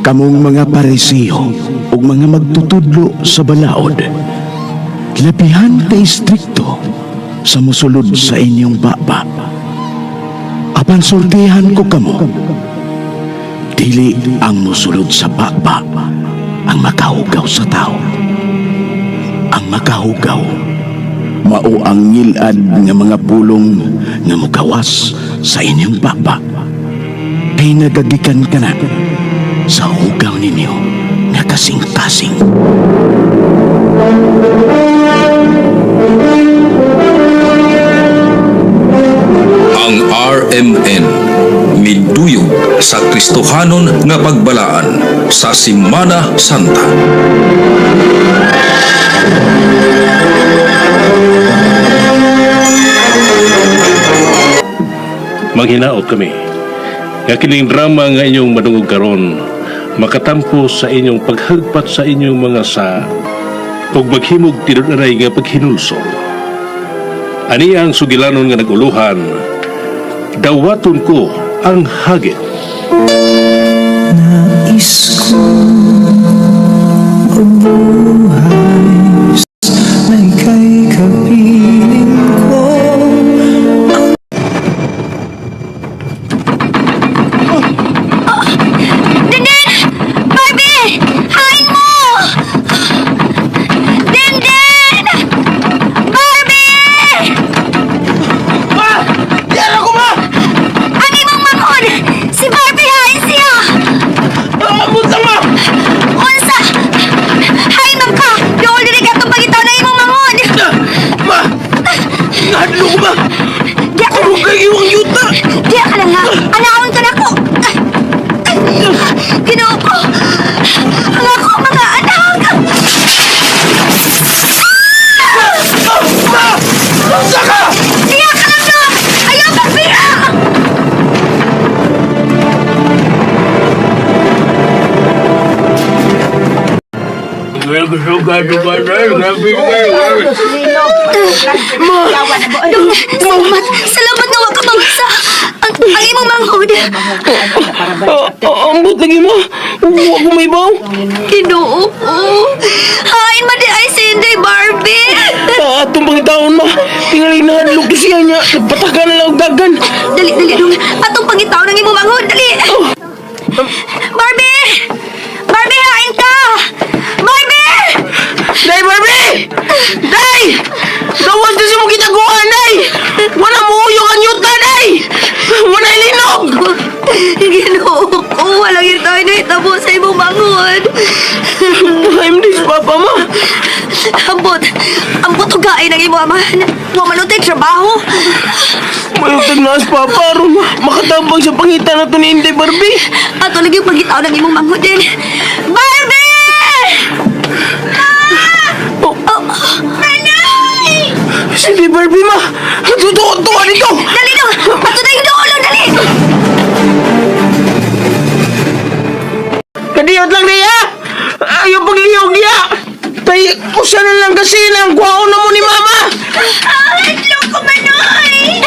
kamong mga parisiyo ug mga magtutudlo sa balaod, labihan ka istrikto sa musulod sa inyong baba. Apan sultihan ko kamo, dili ang musulod sa baba ang makahugaw sa tao. Ang makahugaw mao ang ngilad nga mga pulong nga mugawas sa inyong baba, kay nagagikan ka na sa hugaw ninyo nga kasing-kasing. Ang RMN miduyog sa Kristohanon nga pagbalaan sa Semana Santa. Manghinaot kami nga kining drama nga inyong madungog karon makatampo sa inyong paghagpat sa inyong mga sa ug maghimog tinuod-aray nga paghinulsol. Ani ang sugilanon nga naguluhan, dawaton ko ang hagit. Nais ko buhay may kay kapiling ko. Dindin! Barbie! Hain mo! Dindin! Barbie! Yan ako ma! Ang imong manghod! Si Barbie hain siya! Munta ma! Unsa! Hain man ka! Doon dili ka itong pagitaw na imong manghod! Ma! Nahadlo ko ma! Diya ka Kurong kayo yung yuta! Diya ka lang ha! Anaon ka na ko! Ginoo ko! Ang ako mga anak! Ma! Unsa ka? Diya ka lang no! Ayaw magbira! Salamat! Salamat na wag ka bangsa! Ang imong manghod! Ambot lagi mo! Huwag mo may baw! Ginoo ko! Hain man di ay Cindy Barbie! Atong pangitaon ma! Tingali na hadlok to siya niya! Nagpataga na lang og dagan! Dali, dali dong! Atong pangitaw ng imong manghod! Dali! Barbie! Barbie, hain ka! Barbie! Day Barbie! Day! Dawas na siya mo gitaguan, Day! Wala mo uyong ang yuta, Day! Wala linog! Ginoo ko! Walang yun tayo na hitabo sa imong manghod! I'm this papa ma! Ambot! Ambot ugain ang imong amahan! Huwag manutay trabaho! Mayutag na as papa aron makatabang sa pangitan na to ni Inday Barbie! Ato lagi yung pagkitaw ng imong manghod din! Barbie! Oh, Nanay! sige Barbie ma! Tutuwa nito! Dali dong! Ato na yung doon! Dali! Kadiyot lang niya! Ayaw pagliyog niya! Tay, usa na lang kasi lang kuhaon na mo ni mama! Hadlok ko manoy!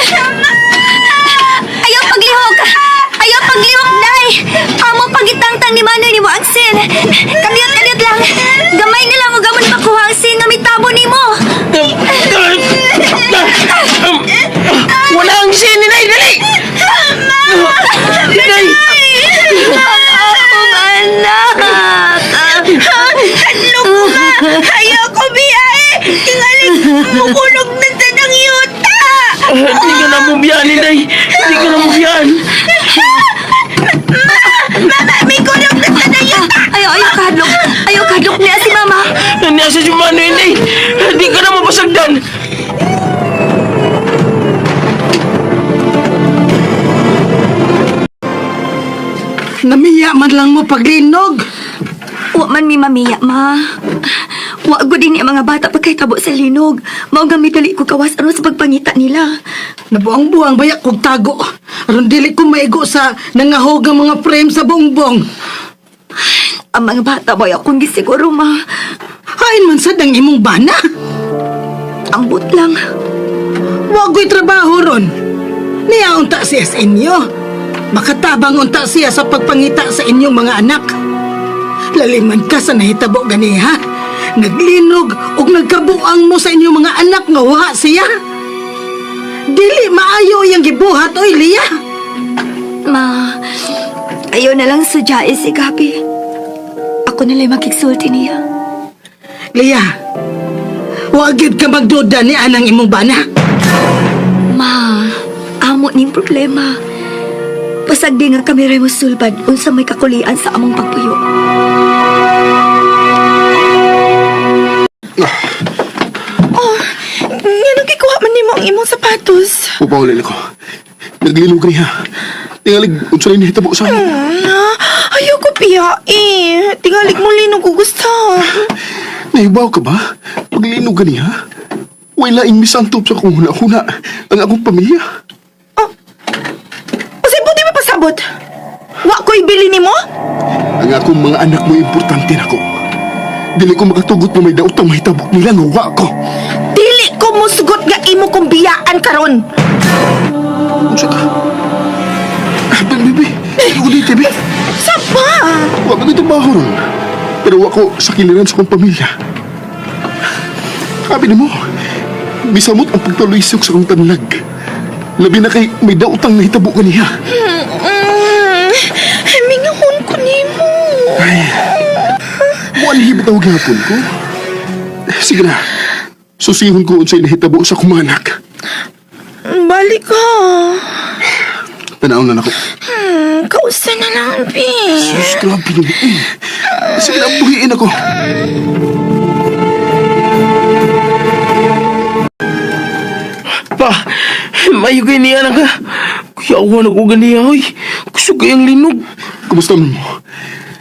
Ayaw paglihog! Ayaw paglihog, Nay! Amo pagitangtang ni Manoy ni mo ang sin! Kadiyot lang! Gamay na lang o gamon makuha ang sin na may tabo ni mo! Wala ang sinin ay dali! Day! Akong anak! Hadlok ko ma! Ayaw ko biyahe! Tingalit mukulog na sa ng yuta! Hindi ka na mo biyanin, Day! Hindi ka na mo biyan! Mama! May kulog na sa ng yuta! Ayaw kahadlok! Ayaw kahadlok niya si Mama! Nasa si Manoy, Day! Hindi ka na mapasagdan! Namiya man lang mo paglinog. Wa man mi mamiya, ma. Wa gud din ang mga bata pagkahitabo sa linog. Mao gamit dali ko kawas aron sa pagpangita nila. Nabuang-buang bayak kog tago. Aron dili ko maigo sa nangahog ang mga frame sa bongbong. Ang mga bata boy akong gisiguro, ma. Hain man sad ang imong bana. Ambot lang. Wa ko'y trabaho ron. Niya unta siya sa inyo. Makatabang unta siya sa pagpangita sa inyong mga anak. Laliman ka sa nahitabo gani ha? Naglinog ug nagkabuang mo sa inyong mga anak nga wa siya. Dili maayo yang gibuhat oy Lia. Ma, ayaw na lang sudyae si Gabi. Ako na lang makiksulti niya. Lia, wagid ka magduda ni anang imong bana. Ma, amo ning problema. Pasag di nga kami rin musulbad unsa may kakulian sa among pagpuyo. Nga nagkikuha man nimo ang imong sapatos. Upawalin ako. Naglilog niya. Tingalig, unsa rin hitabo sa amin. Ayaw ko piya eh. Tingalig mo linog ko gusto. Nahibaw ka ba? Paglinog ka niya. Wala ing misantop sa akong huna-huna ang akong pamilya. Kasi buti mo pasabot. Wa ko'y bili nimo? Ang akong mga anak mo importante na ko. Dili ko makatugot na may daotang mahitabo nila nga wa ko. Dili ko musugot nga imo kong biyaan karon. Unsa ka? Bibi, ako dito, Bibi. Sapa? Wa ko dito baho ron. Pero wa ko sa kiliran sa akong pamilya. Sabi ni mo, bisamot ang pagtaloysok sa akong tanlag. Labi na kay may daotang nahitabo ka niya. Mingahon ko nimo. Ay, buwan hibit ang gapon ko. Sige na, susihon ko unsay nahitabo sa akong mga anak. Balik ka. Tanaon na ako. Kausa na lang, Pi. Sus, grabe naman. Sige na, buhiin ako. Pa, mayo kayo niya na ka. Kuya ako na ko ganiya, hoy. Gusto kayang linog. Kumusta mo?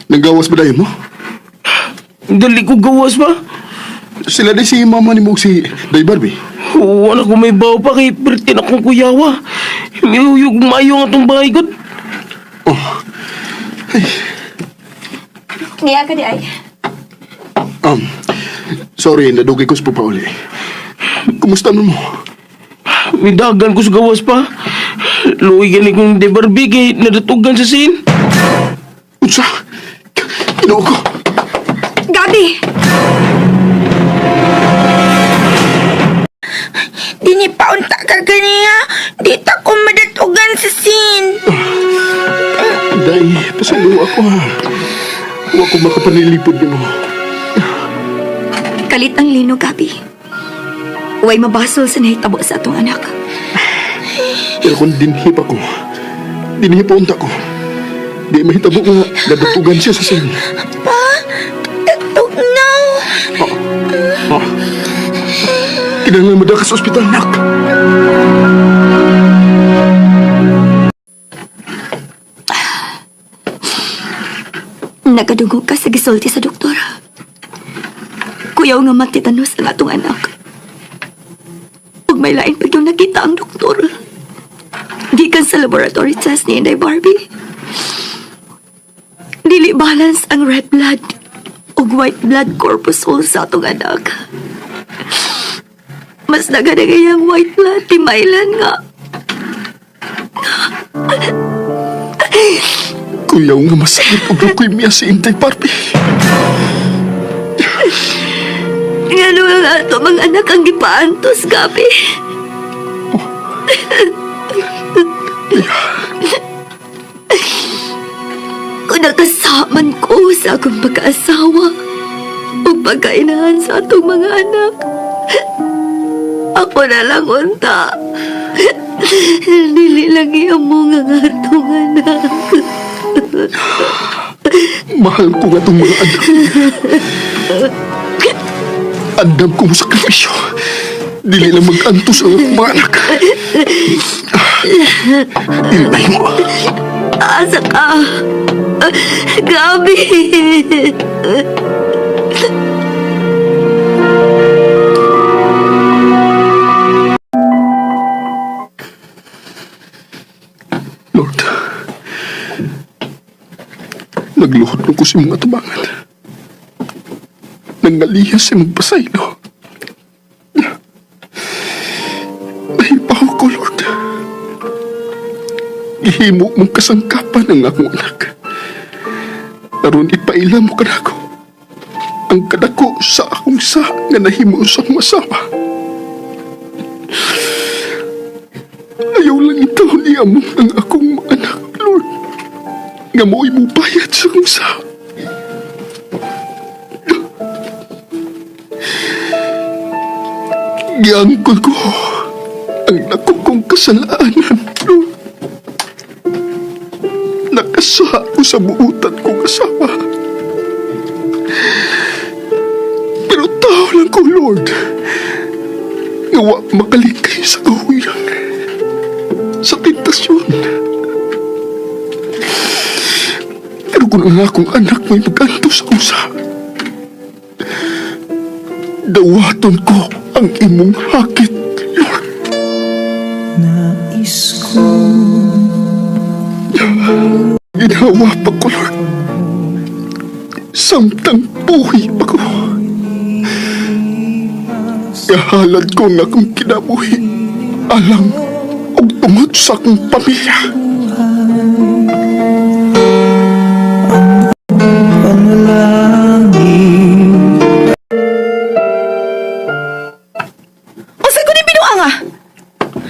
Nanggawas ba dayo mo? Dali ko gawas ba? Sila din si mama ni mo si Day Barbie. Oo, anak ko may bawa pa kay Pertin akong kuyawa. Miyuyog mayo nga itong bahay ko. Oh, Niya ka di ay. sorry, nadugay ko sa papauli. Kumusta mo? May dagan ko sa gawas pa. Luwi gani kong de Barbie kay nadatugan sa sin. Unsa? Ginoo ko. Gabi! Dini paunta ka ganiya. Di ta ko madatugan sa sin. Day, pasalo ako ha. Huwag ko makapanilipod mo. Kalit ang lino, Gabi. Huwag mabasol sa nahitabo sa atong anak. Pero kung dinhip ako, dinhip unta ko. Di mahitabo nga nadatugan siya sa sin. Pa, tatugnaw. Kinahanglan mo daw ka sa ospital, nak. Nagadungog ka sa gisulti sa doktor. Kuyaw nga matitanos ang atong anak. Huwag may lain pa yung nakita ang doktor. Gikan sa laboratory test ni Inday Barbie. Dili balance ang red blood ug white blood corpuscle sa atong anak. Mas nagadagay ang white blood timailan nga. Kuyaw nga masakit og ako'y miya si Intay Barbie. Nga nga ato mga anak ang gipaantos, Gabi. Kung nakasaman ko sa akong pagkaasawa o pagkainahan sa atong mga anak, ako na lang unta. Dili lang iyamo nga atong anak. Mahal ko nga itong mga anak. Andam ko mo sakripisyo. Dili lang mag-antos ang akong mga anak. Ilmay mo. Asa ka? Gabi! Lord, nagluhod ko sa mga tabangan. Nangalihas sa magpasaylo. Nahibaw ko, Lord. Ihimo mong kasangkapan ang akong anak. aron ipaila mo kanako ang kadako sa akong sa nga nahimo sa akong asawa. Ayaw lang ito ni among ang akong mga anak, Lord, nga mo'y mubayad sa akong sa. Giangkol ko ang nakukong kasalanan, Lord. Nakasaha ko sa buutan kong asawa. Pero tao lang ko, Lord, nga wa makalikay sa kahuyang, sa tentasyon. Pero kung ang akong anak may magantos sa usa, dawaton ko ang imong hakit, Lord. Nais ko Ginawa pa ko, Lord. Samtang buhay pa ko. Kahalad ko na akong kinabuhi alang og tungod sa akong pamilya. panalangin. O sa ko ni binuang ah?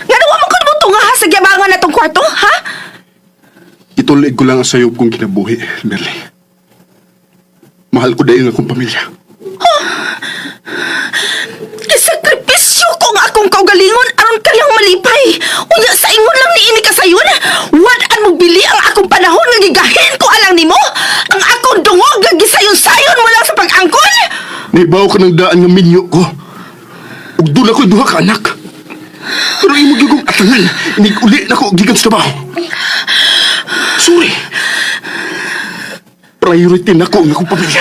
Nga nawa man ko mo nga ha sa gyabangan na tong kwarto, ha? Itulig ko lang ang sayop kong kinabuhi, Merly. Mahal ko dahil akong pamilya. Isakripisyo ko nga akong kaugalingon aron kayang malipay. Unya sa ingon lang ni ini kasayon. Wad-an mo bili ang akong panahon nga gigahin ko alang nimo. Ang akong dungog nga gisayon-sayon mo lang sa pag-angkon. Naibaw ka ng daan ng minyo ko. Ug doon ako'y duha ka anak. Pero imo gigong atangan, inig-uli na ko gikan sa trabaho. Sorry. Priority na ko ang akong pamilya.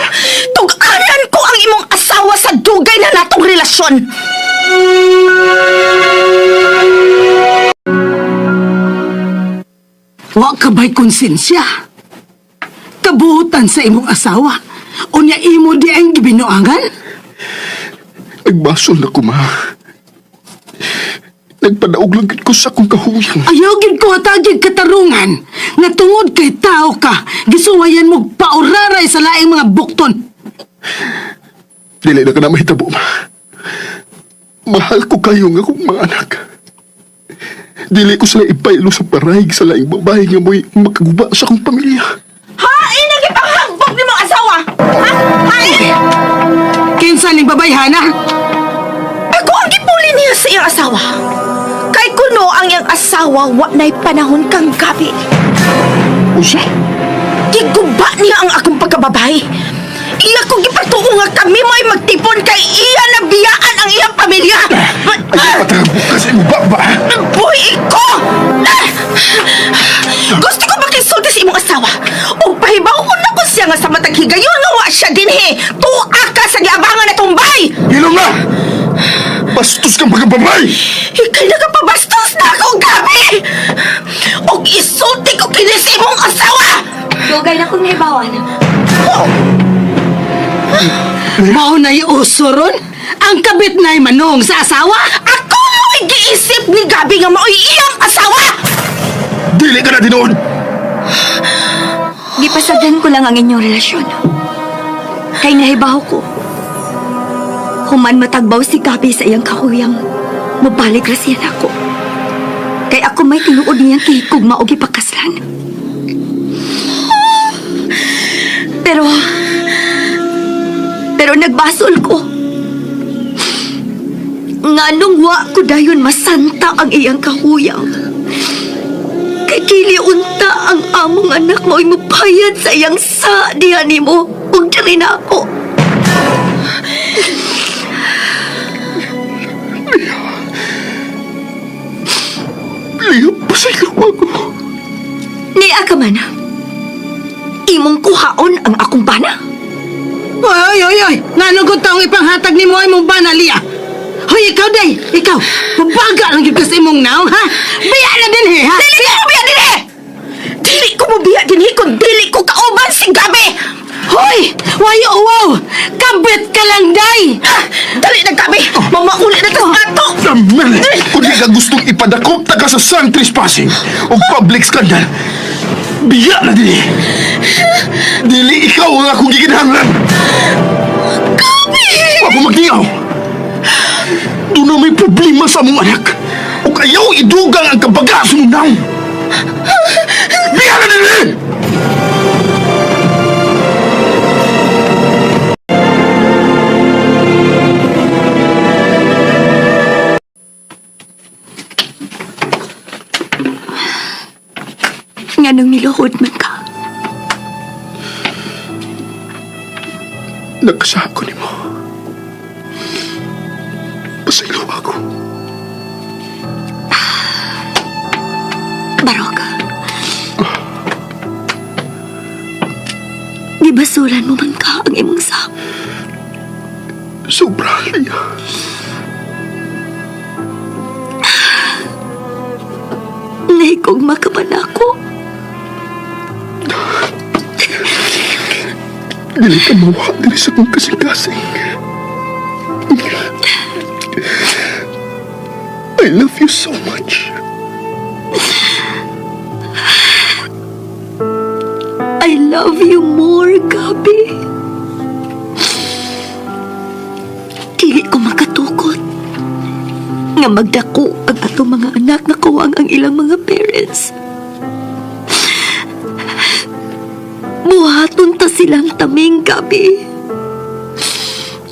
Tug-anan ko ang imong asawa sa dugay na natong relasyon. Wa ka ba'y konsensya? Kabuutan sa imong asawa. Unya imo di ang gibinuangan? Nagbasol na ko, ma. Nagpadaog lang gid ko sa akong kahuyang. Ayaw gid ko hatagid katarungan. Nga tungod kay tao ka, gisuwayan mo pauraray sa laing mga bukton. Dili na ka na mahitabo, ma. Mahal ko kayo nga akong mga anak. Dili ko sila ipaylo sa parayg sa laing babae nga mo'y makaguba sa akong pamilya. Ha? Inagipanghagbog ni mong asawa? Ha? Ha? Kinsa ning babayhana? Ako ang gipuli niya sa iyang asawa. Kay kuno ang iyang asawa wa na'y panahon kang gabi. Usa? Giguba niya ang akong pagkababay. Iya ko gipatuo nga kami mo'y magtipon kay iya na biyaan ang iyang pamilya. Ay, patagbo ka sa imong baba. Boy, ko! Gusto ko makisulti sa imong asawa. O pahibawon na ko siya nga sa matag higayon nga wa siya dinhi. Tuwa ka sa giabangan na tumbay. Ilong na! Bastos kang pagkababay! Ikay nagapabastos na akong gabi! O isulti ko kini sa imong asawa! Dugay na kong naibawan. Mao na'y uso ron? Ang kabit na'y manong sa asawa? Ako mo'y giisip ni Gabi nga mao'y iyang asawa! Dili ka na dinoon! Gipasagdan ko lang ang inyong relasyon. Kay nahibaw ko. Human matagbaw si Gabi sa iyang kahuyang, mabalik ra siya ako. Kay ako may tinuod niyang kihigugma o gipakaslan. Pero nagbasol ko. Nganong wa ko dayon masanta ang iyang kahuyang. Kay dili unta ang among anak mo'y mupayad sa iyang sa diha nimo. Ug diri na ako. Lihap pa sa ikaw ako. Niya ka man. Imong kuhaon ang akong bana. Oy! Ngano ko taong ipanghatag ni mo imong banaliya? Hoy, ikaw day! Ikaw! Mabaga lang yun kasi imong naong, ha? Biya na din, he, ha? Dili ko mo biya dinhi! Dili ko mo biya dinhi kung dili ko kauban si Gabi! Hoy! Wayo, wow! Kabit ka lang, day! Dali na Gabi! Mamauli na tas ato! Mel, kung di ka gustong ipadakop ta ka sa sang trespassing o public scandal, biya na dili. Dili ikaw ikaw ang akong gikinahanglan. Wa ko magtingaw. Doon na may problema sa mong anak. O ayaw idugang ang kabagas mo naong. Biya na din! Nga nang niluhod man ka. Nagkasahan ko ni mo. Pasaylo ako. Barok. Gibasulan mo man ka ang imong sap. Sobra, Lia. Nahigugma ka man ako. Dili ka mawa diri sa kong kasing-kasing. I love you so much. I love you more, Gabi. Dili ko makatukot nga magdako ang atong mga anak na kawang ang ilang mga parents. Buhaton ta silang taming, Gabi.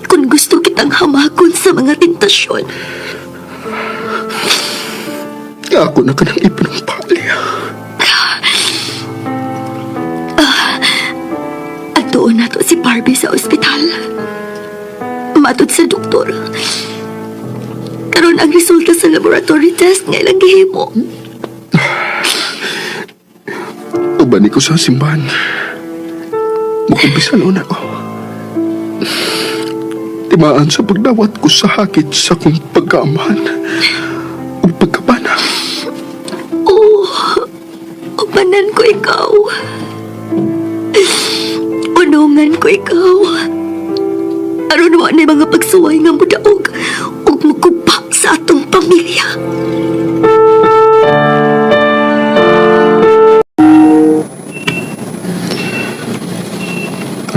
Kung gusto kitang hamagon sa mga tentasyon. Ako na ka ng ipinumpa, Lia. Doon na to si Barbie sa ospital. Matod sa doktor. Karon ang resulta sa laboratory test nga ilang gihimo. Ubani ko sa simbahan. Makumpisa noon ako. Timaan sa pagdawat ko sa hakit sa kong pagkaamahan o pagkabana. Oh, ubanan ko ikaw. Unungan ko ikaw. Aron wa na mga pagsuway nga mudaog ug mukupak sa atong pamilya.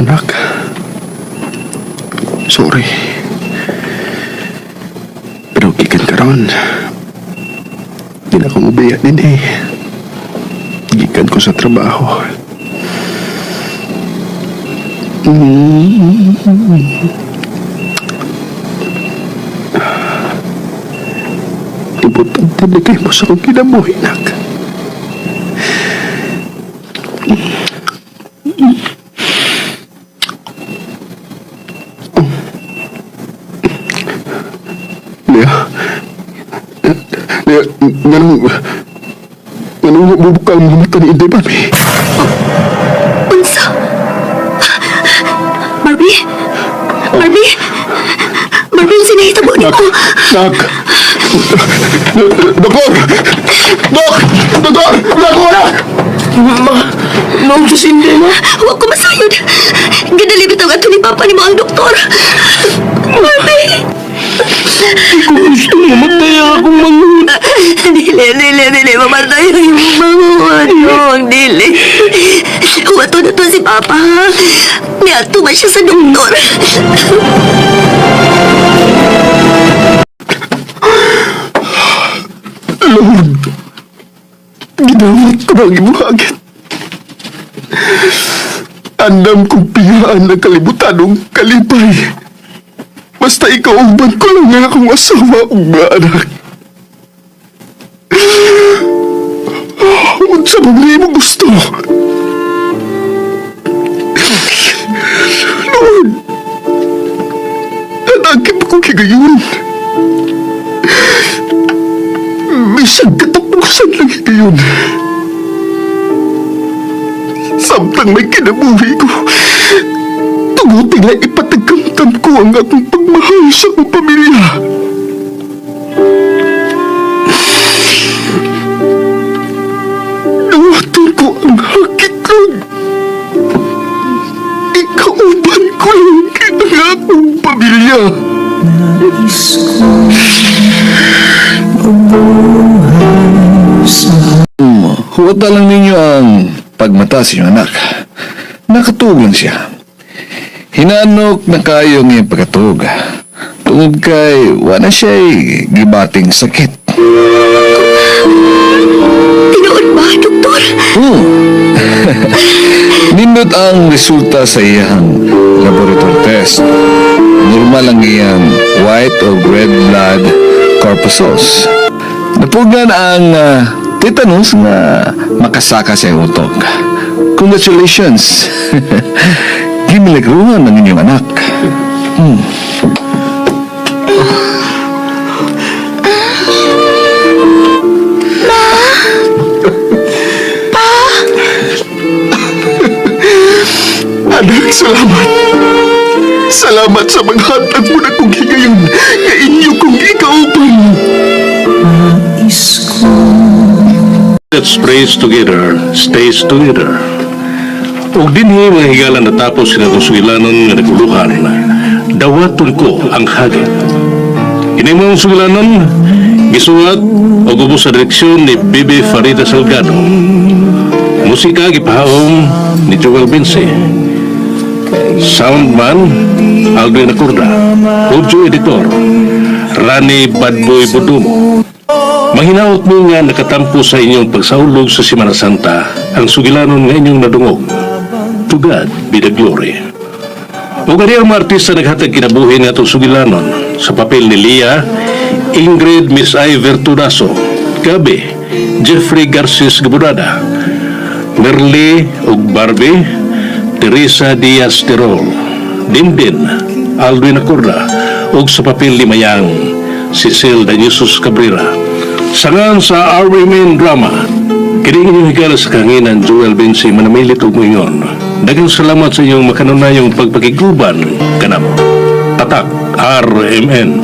Anak, sorry. Pero gikan karon. Di na ko mabaya din eh. Gikan ko sa trabaho. Importante na kayo mo sa kong kinabuhi, nak. Lia, ganun bubuka ang mga mata ni Inday, Barbie. Unsa? Barbie? Barbie? Barbie, ang sinahitabo ni ko. Nak! Doktor! Dok! Doktor! Naku, anak! Noong sa sindi mo? Huwag ko masayod. Ginalibit ang ato ni Papa ni mga doktor. Barbie! Gusto mo mataya akong manghut. Dili. Mamatay ang iyong manguhan. Ang dili. Huwato na to si Papa. Niyato ba siya sa doktor? Lord, ginawat ko ng ibuhagit. Andam kong piyaan ng kalibutan ng kalipay. Basta ikaw uban ko lang nga akong asawa o mga anak. Unsa ba mo gusto? Lord, hanagin mo kong higayon. Bisag katapusan lang higayon. Samtang may kinabuhi ko, tugutin na ipatagkamtan ko ang akong pagmahal sa akong pamilya. Nawaton ko ang hakit lang. Ikauban ko lang ang akong pamilya. Nais ko mabuhay sa Huwag na lang ninyo ang pagmata sa inyong anak. Nakatuog lang siya. Hinanok na kayo ngayong pagkatog. Tungod kay wala siya'y gibating sakit. Tinuod ba, doktor? Nindot ang resulta sa iyang laboratory test. Normal ang iyang white o red blood corpuscles. Napugan ang tetanus na makasaka sa iyong utok. Congratulations! Gimilagruhan ng inyong anak. Anak, salamat. Salamat sa mga hatag mo na kong higayon nga inyo kong ikaupan. Nais ko Let's praise together, stays together. O dinhi mga higala natapos sila kong sugilanon nga naguluhan, dawaton ko ang hagit. Inimong sugilanon, gisulat o gubo sa direksyon ni Bibi Farida Salgado. Musika gipahawom ni Joel Vince. Soundman, Aldrin Acorda. Audio editor, Rani Badboy Bodumo. Mahinaot mo nga nakatampo sa inyong pagsaulog sa Semana Santa ang sugilanon nga inyong nadungog. To God be the glory. O gani ang mga artista naghatag kinabuhi nga itong sugilanon sa papel ni Lia, Ingrid Miss Iver Tudaso, Gabi, Jeffrey Garces Gabudada, Merly ug Barbie, Teresa Diaz Tirol, Dindin, Aldwin Acorda, ug sa papel ni Mayang, Cecil Daniusos Cabrera. Sangan sa RMN Drama, kining inyong higala sa kanginan Joel Vince manamilit og moingon. Daghang salamat sa inyong makanunayong pagpakiguban kanamo. Tatak RMN.